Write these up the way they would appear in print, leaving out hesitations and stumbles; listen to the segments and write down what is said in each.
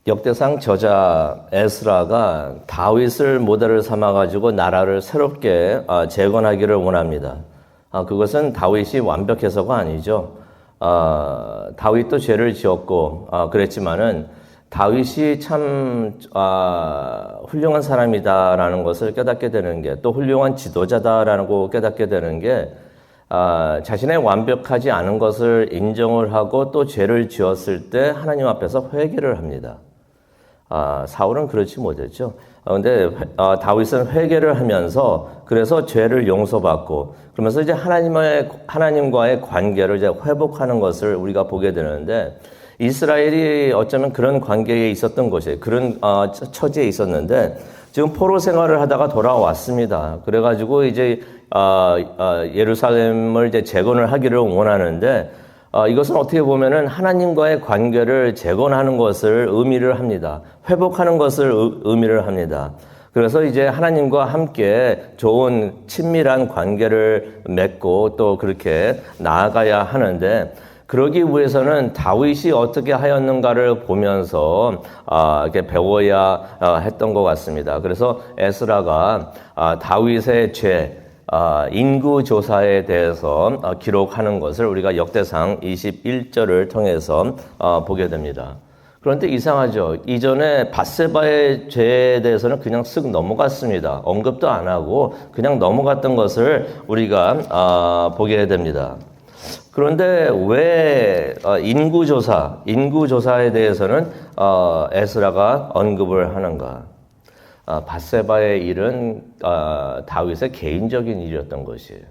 역대상 저자 에스라가 다윗을 모델을 삼아가지고 나라를 새롭게 재건하기를 원합니다. 그것은 다윗이 완벽해서가 아니죠. 다윗도 죄를 지었고 그랬지만은 다윗이 참 훌륭한 사람이다라는 것을 깨닫게 되는 게, 또 훌륭한 지도자다라고 깨닫게 되는 게, 자신의 완벽하지 않은 것을 인정을 하고 또 죄를 지었을 때 하나님 앞에서 회개를 합니다. 사울은 그렇지 못했죠. 근데 다윗은 회개를 하면서 그래서 죄를 용서받고 그러면서 이제 하나님과의 관계를 이제 회복하는 것을 우리가 보게 되는데, 이스라엘이 어쩌면 그런 관계에 있었던 것이에요. 그런 처지에 있었는데 지금 포로 생활을 하다가 돌아왔습니다. 그래가지고 이제 예루살렘을 이제 재건을 하기를 원하는데, 이것은 어떻게 보면은 하나님과의 관계를 재건하는 것을 의미를 합니다. 회복하는 것을 의미를 합니다. 그래서 이제 하나님과 함께 좋은 친밀한 관계를 맺고 또 그렇게 나아가야 하는데, 그러기 위해서는 다윗이 어떻게 하였는가를 보면서 이렇게 배워야 했던 것 같습니다. 그래서 에스라가 다윗의 죄, 인구조사에 대해서 기록하는 것을 우리가 역대상 21절을 통해서 보게 됩니다. 그런데 이상하죠. 이전에 밧세바의 죄에 대해서는 그냥 쓱 넘어갔습니다. 언급도 안 하고 그냥 넘어갔던 것을 우리가 보게 됩니다. 그런데 왜 인구조사에 대해서는 에스라가 언급을 하는가? 밧세바의 일은 다윗의 개인적인 일이었던 것이에요.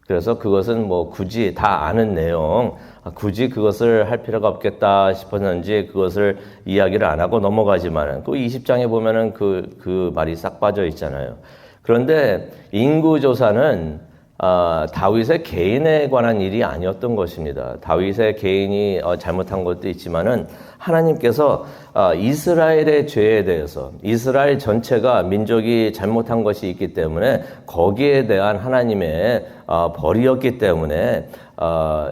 그래서 그것은 뭐 굳이 다 아는 내용, 굳이 그것을 할 필요가 없겠다 싶었는지 그것을 이야기를 안 하고 넘어가지만은, 그 20장에 보면은 그 말이 싹 빠져 있잖아요. 그런데 인구조사는 다윗의 개인에 관한 일이 아니었던 것입니다. 다윗의 개인이 잘못한 것도 있지만은 하나님께서 이스라엘의 죄에 대해서, 이스라엘 전체가 민족이 잘못한 것이 있기 때문에 거기에 대한 하나님의 벌이었기 때문에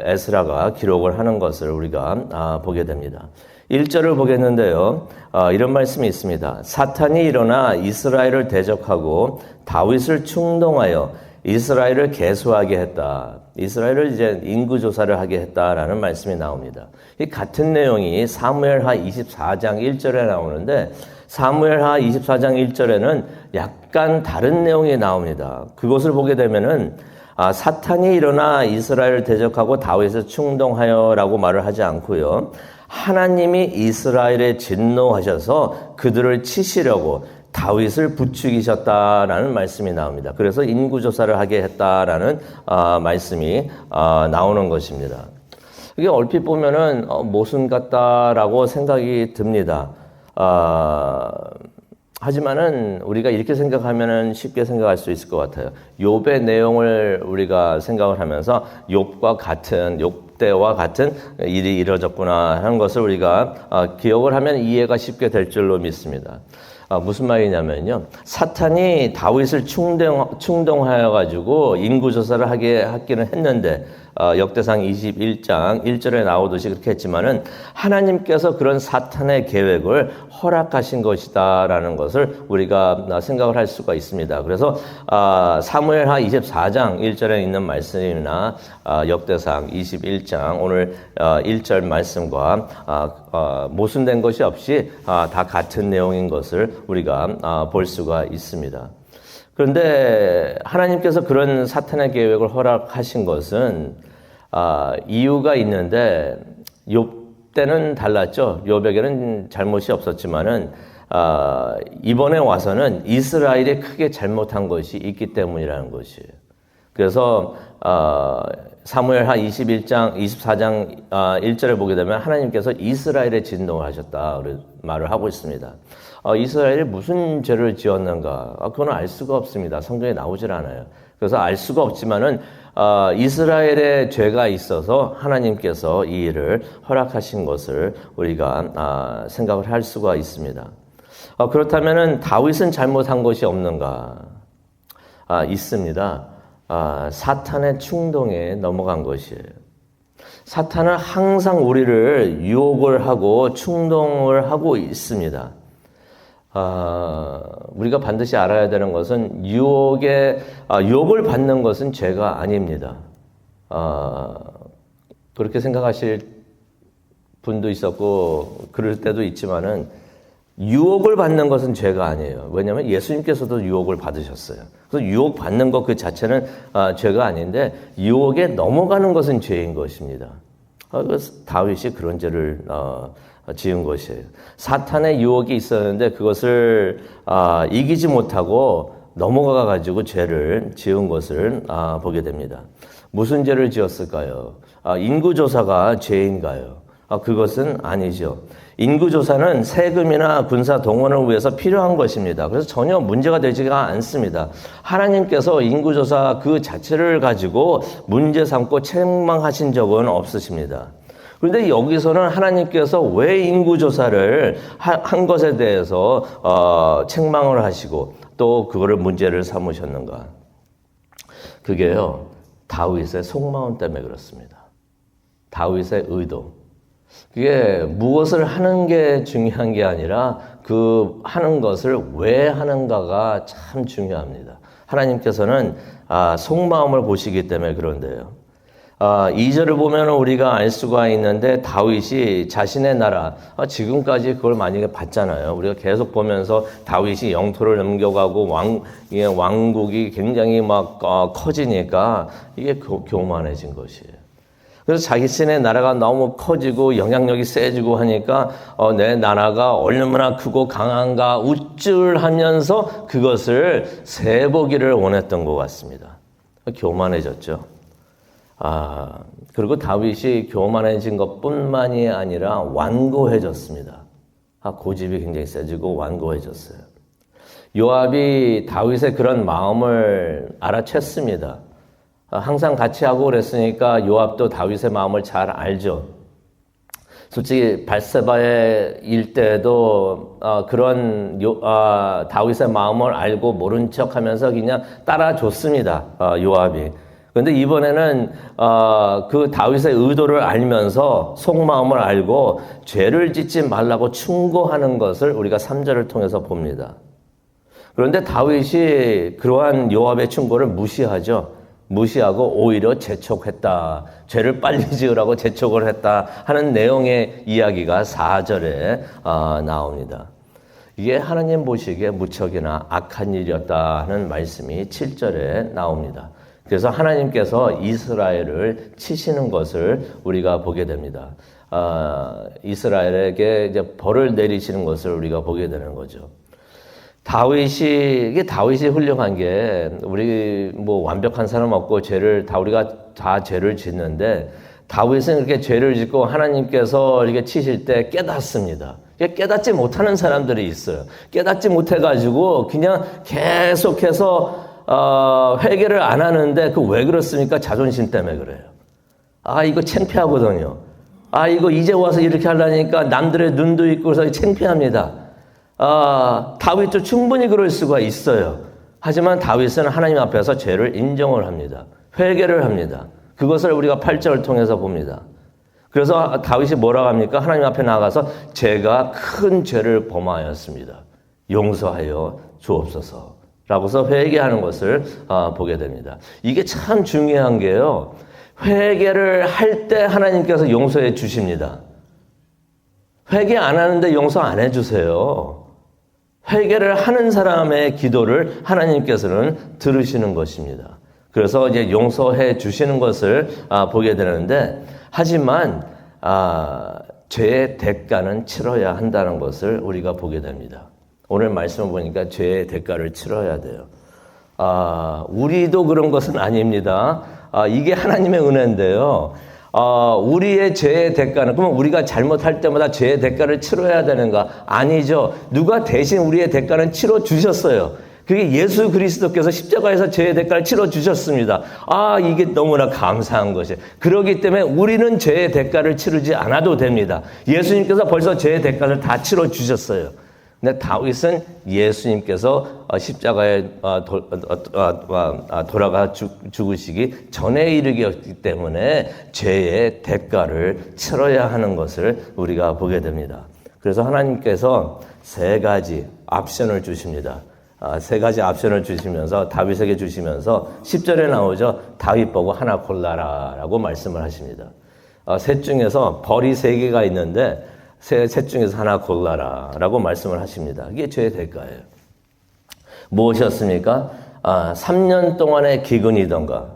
에스라가 기록을 하는 것을 우리가 보게 됩니다. 1절을 보겠는데요. 이런 말씀이 있습니다. 사탄이 일어나 이스라엘을 대적하고 다윗을 충동하여 이스라엘을 계수하게 했다. 이스라엘을 이제 인구조사를 하게 했다라는 말씀이 나옵니다. 이 같은 내용이 사무엘하 24장 1절에 나오는데, 사무엘하 24장 1절에는 약간 다른 내용이 나옵니다. 그것을 보게 되면은 사탄이 일어나 이스라엘을 대적하고 다윗을 충동하여라고 말을 하지 않고요. 하나님이 이스라엘에 진노하셔서 그들을 치시려고 다윗을 부추기셨다라는 말씀이 나옵니다. 그래서 인구조사를 하게 했다라는 말씀이 나오는 것입니다. 이게 얼핏 보면은 모순 같다라고 생각이 듭니다. 하지만은 우리가 이렇게 생각하면은 쉽게 생각할 수 있을 것 같아요. 욥의 내용을 우리가 생각을 하면서 욥대와 같은 일이 이루어졌구나 하는 것을 우리가 기억을 하면 이해가 쉽게 될 줄로 믿습니다. 무슨 말이냐면요. 사탄이 다윗을 충동하여가지고 인구조사를 하기는 했는데, 역대상 21장 1절에 나오듯이 그렇게 했지만은 하나님께서 그런 사탄의 계획을 허락하신 것이다라는 것을 우리가 생각을 할 수가 있습니다. 그래서 사무엘하 24장 1절에 있는 말씀이나 역대상 21장 오늘 1절 말씀과 모순된 것이 없이 다 같은 내용인 것을 우리가 볼 수가 있습니다. 그런데 하나님께서 그런 사탄의 계획을 허락하신 것은 이유가 있는데, 욥 때는 달랐죠. 욥에게는 잘못이 없었지만은 이번에 와서는 이스라엘이 크게 잘못한 것이 있기 때문이라는 것이에요. 그래서 사무엘하 24장 1절을 보게 되면 하나님께서 이스라엘에 진노를 하셨다 말을 하고 있습니다. 이스라엘이 무슨 죄를 지었는가? 그건 알 수가 없습니다. 성경에 나오질 않아요. 그래서 알 수가 없지만은 이스라엘의 죄가 있어서 하나님께서 이 일을 허락하신 것을 우리가 생각을 할 수가 있습니다. 그렇다면은 다윗은 잘못한 것이 없는가? 있습니다. 사탄의 충동에 넘어간 것이에요. 사탄은 항상 우리를 유혹을 하고 충동을 하고 있습니다. 우리가 반드시 알아야 되는 것은 유혹을 받는 것은 죄가 아닙니다. 그렇게 생각하실 분도 있었고 그럴 때도 있지만은 유혹을 받는 것은 죄가 아니에요. 왜냐하면 예수님께서도 유혹을 받으셨어요. 그래서 유혹 받는 것 그 자체는 죄가 아닌데 유혹에 넘어가는 것은 죄인 것입니다. 그래서 다윗이 그런 죄를 지은 것이에요. 사탄의 유혹이 있었는데 그것을 이기지 못하고 넘어가 가지고 죄를 지은 것을 보게 됩니다. 무슨 죄를 지었을까요? 인구조사가 죄인가요? 그것은 아니죠. 인구조사는 세금이나 군사 동원을 위해서 필요한 것입니다. 그래서 전혀 문제가 되지가 않습니다. 하나님께서 인구조사 그 자체를 가지고 문제 삼고 책망하신 적은 없으십니다. 그런데 여기서는 하나님께서 왜 인구조사를 한 것에 대해서 책망을 하시고 또 그거를 문제를 삼으셨는가? 그게요, 다윗의 속마음 때문에 그렇습니다. 다윗의 의도. 그게 무엇을 하는 게 중요한 게 아니라 그 하는 것을 왜 하는가가 참 중요합니다. 하나님께서는 속마음을 보시기 때문에 그런데요. 2절을 보면 우리가 알 수가 있는데 다윗이 자신의 나라, 지금까지 그걸 만약에 봤잖아요. 우리가 계속 보면서 다윗이 영토를 넘겨가고 왕국이 굉장히 막 커지니까 이게 교만해진 것이에요. 그래서 자신의 나라가 너무 커지고 영향력이 세지고 하니까 내 나라가 얼마나 크고 강한가 우쭐하면서 그것을 세보기를 원했던 것 같습니다. 교만해졌죠. 그리고 다윗이 교만해진 것뿐만이 아니라 완고해졌습니다. 고집이 굉장히 세지고 완고해졌어요. 요압이 다윗의 그런 마음을 알아챘습니다. 항상 같이 하고 그랬으니까 요압도 다윗의 마음을 잘 알죠. 솔직히 발세바의 일 때도 그런 다윗의 마음을 알고 모른 척하면서 그냥 따라줬습니다. 요압이. 그런데 이번에는 그 다윗의 의도를 알면서 속마음을 알고 죄를 짓지 말라고 충고하는 것을 우리가 3절을 통해서 봅니다. 그런데 다윗이 그러한 요압의 충고를 무시하고 오히려 재촉했다. 죄를 빨리 지으라고 재촉을 했다 하는 내용의 이야기가 4절에 나옵니다. 이게 하나님 보시기에 무척이나 악한 일이었다 하는 말씀이 7절에 나옵니다. 그래서 하나님께서 이스라엘을 치시는 것을 우리가 보게 됩니다. 이스라엘에게 이제 벌을 내리시는 것을 우리가 보게 되는 거죠. 다윗이 훌륭한 게, 우리 뭐 완벽한 사람 없고 우리가 다 죄를 짓는데, 다윗은 이렇게 죄를 짓고 하나님께서 이렇게 치실 때 깨닫습니다. 깨닫지 못하는 사람들이 있어요. 깨닫지 못해가지고 그냥 계속해서 회개를 안 하는데, 그 왜 그렇습니까? 자존심 때문에 그래요. 이거 창피하거든요. 이거 이제 와서 이렇게 하려니까 남들의 눈도 있고 그래서 창피합니다. 다윗도 충분히 그럴 수가 있어요. 하지만 다윗은 하나님 앞에서 죄를 인정을 합니다. 회개를 합니다. 그것을 우리가 8절을 통해서 봅니다. 그래서 다윗이 뭐라고 합니까? 하나님 앞에 나가서 제가 큰 죄를 범하였습니다. 용서하여 주옵소서. 라고서 회개하는 것을 보게 됩니다. 이게 참 중요한 게요. 회개를 할 때 하나님께서 용서해 주십니다. 회개 안 하는데 용서 안 해주세요. 회개를 하는 사람의 기도를 하나님께서는 들으시는 것입니다. 그래서 이제 용서해 주시는 것을 보게 되는데, 하지만 죄의 대가는 치러야 한다는 것을 우리가 보게 됩니다. 오늘 말씀을 보니까 죄의 대가를 치러야 돼요. 우리도 그런 것은 아닙니다. 이게 하나님의 은혜인데요. 우리의 죄의 대가는, 그러면 우리가 잘못할 때마다 죄의 대가를 치러야 되는가? 아니죠. 누가 대신 우리의 대가는 치러 주셨어요. 그게 예수 그리스도께서 십자가에서 죄의 대가를 치러 주셨습니다. 이게 너무나 감사한 것이에요. 그렇기 때문에 우리는 죄의 대가를 치르지 않아도 됩니다. 예수님께서 벌써 죄의 대가를 다 치러 주셨어요. 근데 다윗은 예수님께서 십자가에 돌아가 죽으시기 전에 이르기였기 때문에 죄의 대가를 치러야 하는 것을 우리가 보게 됩니다. 그래서 하나님께서 세 가지 옵션을 주십니다. 세 가지 옵션을 주시면서 다윗에게 주시면서 10절에 나오죠. 다윗 보고 하나 골라라 라고 말씀을 하십니다. 셋 중에서 벌이 3개가 있는데 셋 중에서 하나 골라라 라고 말씀을 하십니다. 이게 죄의 대가예요. 무엇이었습니까? 3년 동안의 기근이던가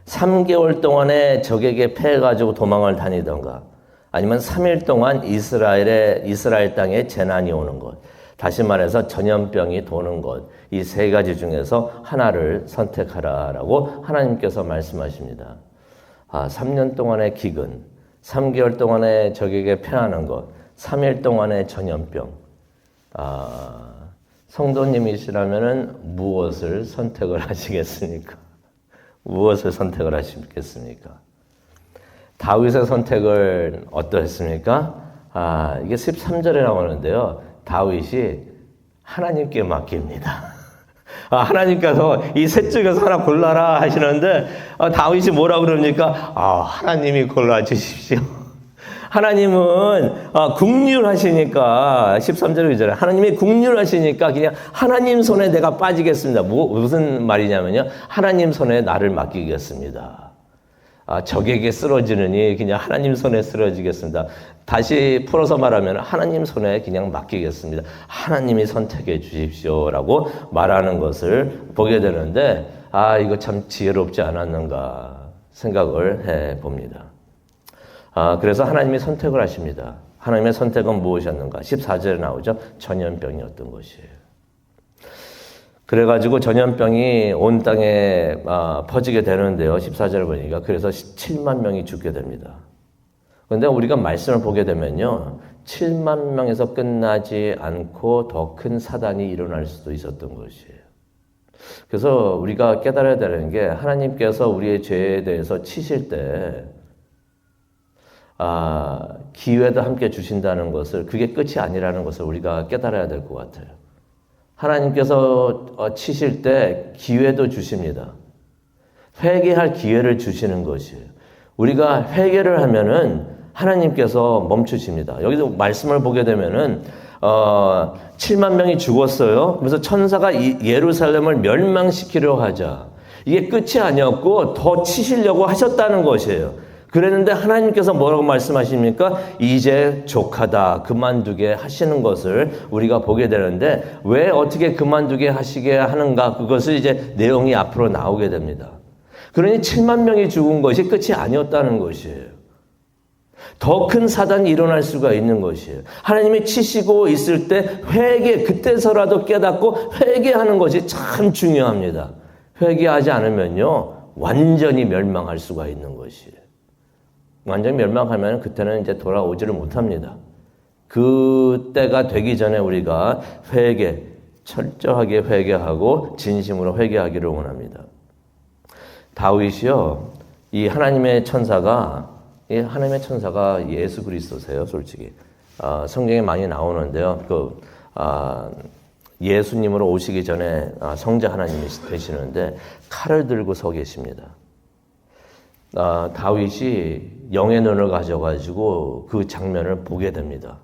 3개월 동안에 적에게 패해가지고 도망을 다니던가 아니면 3일 동안 이스라엘 땅에 재난이 오는 것, 다시 말해서 전염병이 도는 것, 이 3가지 중에서 하나를 선택하라라고 하나님께서 말씀하십니다. 3년 동안의 기근, 3개월 동안에 적에게 패하는 것, 3일 동안의 전염병. 성도님이시라면 무엇을 선택을 하시겠습니까? 무엇을 선택을 하시겠습니까? 다윗의 선택은 어떠했습니까? 이게 13절에 나오는데요. 다윗이 하나님께 맡깁니다. 하나님께서 이 셋 중에서 하나 골라라 하시는데 다윗이 뭐라 그럽니까? 하나님이 골라주십시오. 하나님은 국률하시니까 13절 이전에 하나님이 국률하시니까 그냥 하나님 손에 내가 빠지겠습니다. 무슨 말이냐면요. 하나님 손에 나를 맡기겠습니다. 적에게 쓰러지느니 그냥 하나님 손에 쓰러지겠습니다. 다시 풀어서 말하면 하나님 손에 그냥 맡기겠습니다. 하나님이 선택해 주십시오라고 말하는 것을 보게 되는데 이거 참 지혜롭지 않았는가 생각을 해봅니다. 그래서 하나님이 선택을 하십니다. 하나님의 선택은 무엇이었는가? 14절에 나오죠. 전염병이었던 것이에요. 그래가지고 전염병이 온 땅에 퍼지게 되는데요. 14절을 보니까 그래서 7만 명이 죽게 됩니다. 그런데 우리가 말씀을 보게 되면요. 7만 명에서 끝나지 않고 더 큰 사단이 일어날 수도 있었던 것이에요. 그래서 우리가 깨달아야 되는 게 하나님께서 우리의 죄에 대해서 치실 때 기회도 함께 주신다는 것을, 그게 끝이 아니라는 것을 우리가 깨달아야 될 것 같아요. 하나님께서 치실 때 기회도 주십니다. 회개할 기회를 주시는 것이에요. 우리가 회개를 하면은 하나님께서 멈추십니다. 여기서 말씀을 보게 되면은 7만 명이 죽었어요. 그래서 천사가 예루살렘을 멸망시키려 하자. 이게 끝이 아니었고 더 치시려고 하셨다는 것이에요. 그랬는데 하나님께서 뭐라고 말씀하십니까? 이제 족하다, 그만두게 하시는 것을 우리가 보게 되는데 왜 어떻게 그만두게 하시게 하는가? 그것을 이제 내용이 앞으로 나오게 됩니다. 그러니 7만 명이 죽은 것이 끝이 아니었다는 것이에요. 더 큰 사단이 일어날 수가 있는 것이에요. 하나님이 치시고 있을 때 그때서라도 깨닫고 회개하는 것이 참 중요합니다. 회개하지 않으면요, 완전히 멸망할 수가 있는 것이에요. 완전히 멸망하면 그때는 이제 돌아오지를 못합니다. 그때가 되기 전에 우리가 철저하게 회개하고 진심으로 회개하기를 원합니다. 다윗이요, 이 하나님의 천사가 예수 그리스도세요, 솔직히. 성경에 많이 나오는데요. 예수님으로 오시기 전에 성자 하나님이 되시는데 칼을 들고 서 계십니다. 다윗이 영의 눈을 가져가지고 그 장면을 보게 됩니다.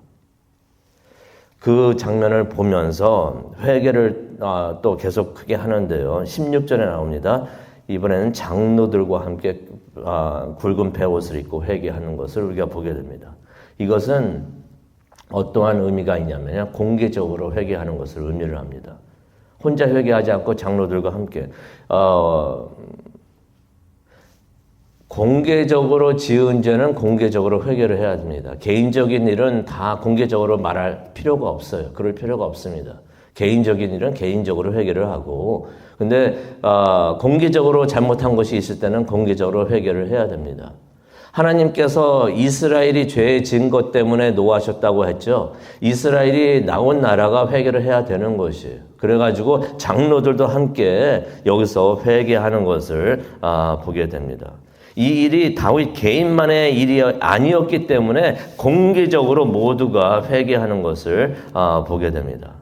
그 장면을 보면서 회개를 또 계속 크게 하는데요. 16절에 나옵니다. 이번에는 장로들과 함께 굵은 베옷을 입고 회개하는 것을 우리가 보게 됩니다. 이것은 어떠한 의미가 있냐면요. 공개적으로 회개하는 것을 의미를 합니다. 혼자 회개하지 않고 장로들과 함께 공개적으로 지은 죄는 공개적으로 회개를 해야 됩니다. 개인적인 일은 다 공개적으로 말할 필요가 없어요. 그럴 필요가 없습니다. 개인적인 일은 개인적으로 회개를 하고, 근데 공개적으로 잘못한 것이 있을 때는 공개적으로 회개를 해야 됩니다. 하나님께서 이스라엘이 죄에 진 것 때문에 노하셨다고 했죠. 이스라엘이 나온 나라가 회개를 해야 되는 것이에요. 그래가지고 장로들도 함께 여기서 회개하는 것을 보게 됩니다. 이 일이 다윗 개인만의 일이 아니었기 때문에 공개적으로 모두가 회개하는 것을 보게 됩니다.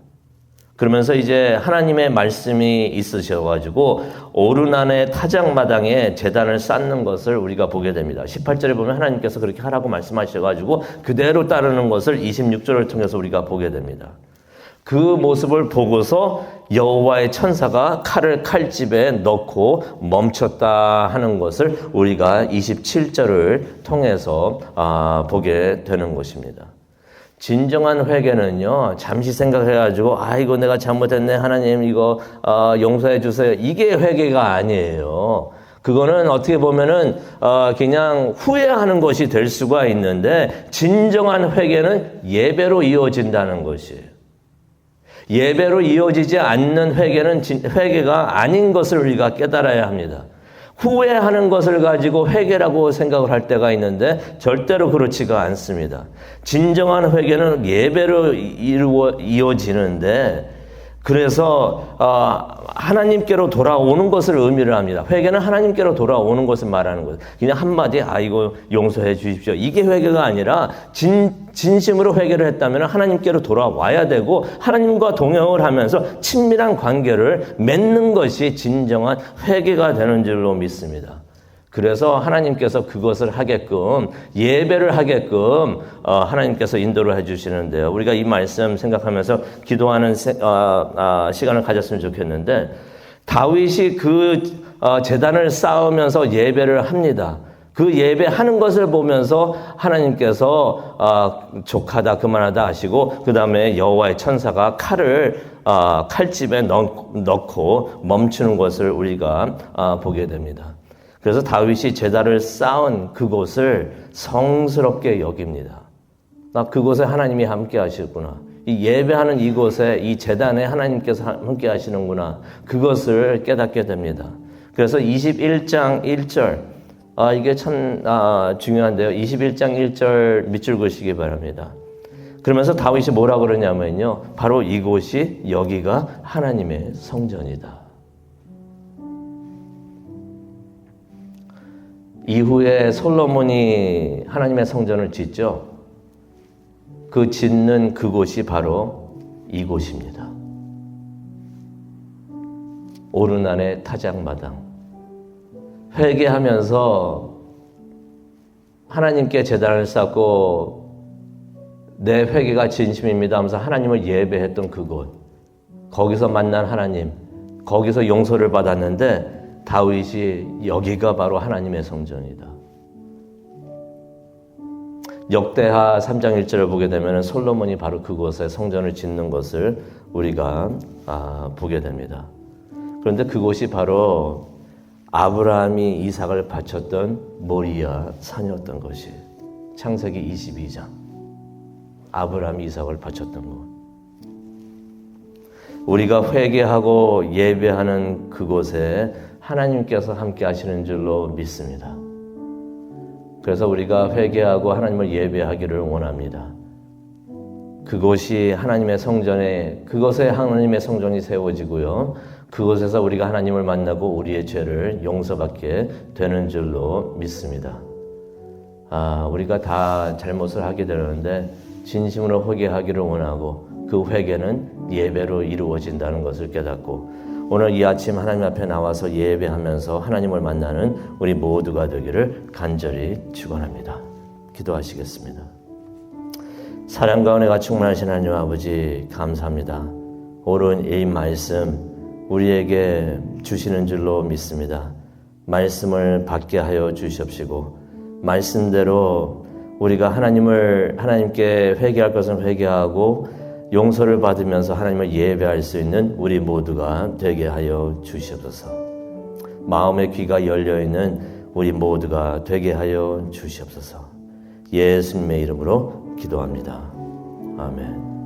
그러면서 이제 하나님의 말씀이 있으셔가지고 오르난의 타작마당에 제단을 쌓는 것을 우리가 보게 됩니다. 18절에 보면 하나님께서 그렇게 하라고 말씀하셔가지고 그대로 따르는 것을 26절을 통해서 우리가 보게 됩니다. 그 모습을 보고서 여호와의 천사가 칼을 칼집에 넣고 멈췄다 하는 것을 우리가 27절을 통해서 보게 되는 것입니다. 진정한 회개는요, 잠시 생각해가지고, 이거 내가 잘못했네, 하나님, 이거, 용서해 주세요. 이게 회개가 아니에요. 그거는 어떻게 보면은, 그냥 후회하는 것이 될 수가 있는데, 진정한 회개는 예배로 이어진다는 것이에요. 예배로 이어지지 않는 회개는 회개가 아닌 것을 우리가 깨달아야 합니다. 후회하는 것을 가지고 회개라고 생각을 할 때가 있는데 절대로 그렇지가 않습니다. 진정한 회개는 예배로 이어지는데 그래서 하나님께로 돌아오는 것을 의미를 합니다. 회개는 하나님께로 돌아오는 것을 말하는 거예요. 그냥 한마디 이거 용서해 주십시오. 이게 회개가 아니라 진심으로 회개를 했다면 하나님께로 돌아와야 되고 하나님과 동행을 하면서 친밀한 관계를 맺는 것이 진정한 회개가 되는 줄로 믿습니다. 그래서 하나님께서 그것을 하게끔 예배를 하게끔 하나님께서 인도를 해주시는데요. 우리가 이 말씀 생각하면서 기도하는 시간을 가졌으면 좋겠는데 다윗이 그 제단을 쌓으면서 예배를 합니다. 그 예배하는 것을 보면서 하나님께서 족하다 그만하다 하시고 그 다음에 여호와의 천사가 칼을 칼집에 넣고 멈추는 것을 우리가 보게 됩니다. 그래서 다윗이 제단을 쌓은 그곳을 성스럽게 여깁니다. 그곳에 하나님이 함께 하시구나. 이 예배하는 이곳에 이 제단에 하나님께서 함께 하시는구나. 그것을 깨닫게 됩니다. 그래서 21장 1절 이게 참 중요한데요. 21장 1절 밑줄 그시기 바랍니다. 그러면서 다윗이 뭐라 그러냐면요. 바로 이곳이 여기가 하나님의 성전이다. 이후에 솔로몬이 하나님의 성전을 짓죠. 그 짓는 그곳이 바로 이곳입니다. 오르난의 타작마당. 회개하면서 하나님께 제단을 쌓고 내 회개가 진심입니다 하면서 하나님을 예배했던 그곳. 거기서 만난 하나님. 거기서 용서를 받았는데 다윗이 여기가 바로 하나님의 성전이다. 역대하 3장 1절을 보게 되면 솔로몬이 바로 그곳에 성전을 짓는 것을 우리가 보게 됩니다. 그런데 그곳이 바로 아브라함이 이삭을 바쳤던 모리아 산이었던 것이 창세기 22장. 아브라함이 이삭을 바쳤던 곳. 우리가 회개하고 예배하는 그곳에 하나님께서 함께 하시는 줄로 믿습니다. 그래서 우리가 회개하고 하나님을 예배하기를 원합니다. 그곳이 하나님의 성전에, 그것에 하나님의 성전이 세워지고요. 그곳에서 우리가 하나님을 만나고 우리의 죄를 용서받게 되는 줄로 믿습니다. 우리가 다 잘못을 하게 되는데 진심으로 회개하기를 원하고 그 회개는 예배로 이루어진다는 것을 깨닫고 오늘 이 아침 하나님 앞에 나와서 예배하면서 하나님을 만나는 우리 모두가 되기를 간절히 축원합니다. 기도하시겠습니다. 사랑과 은혜가 충만하신 하나님 아버지 감사합니다. 옳은 이 말씀 우리에게 주시는 줄로 믿습니다. 말씀을 받게 하여 주시옵시고 말씀대로 우리가 하나님께 회개할 것은 회개하고 용서를 받으면서 하나님을 예배할 수 있는 우리 모두가 되게 하여 주시옵소서. 마음의 귀가 열려있는 우리 모두가 되게 하여 주시옵소서. 예수님의 이름으로 기도합니다. 아멘.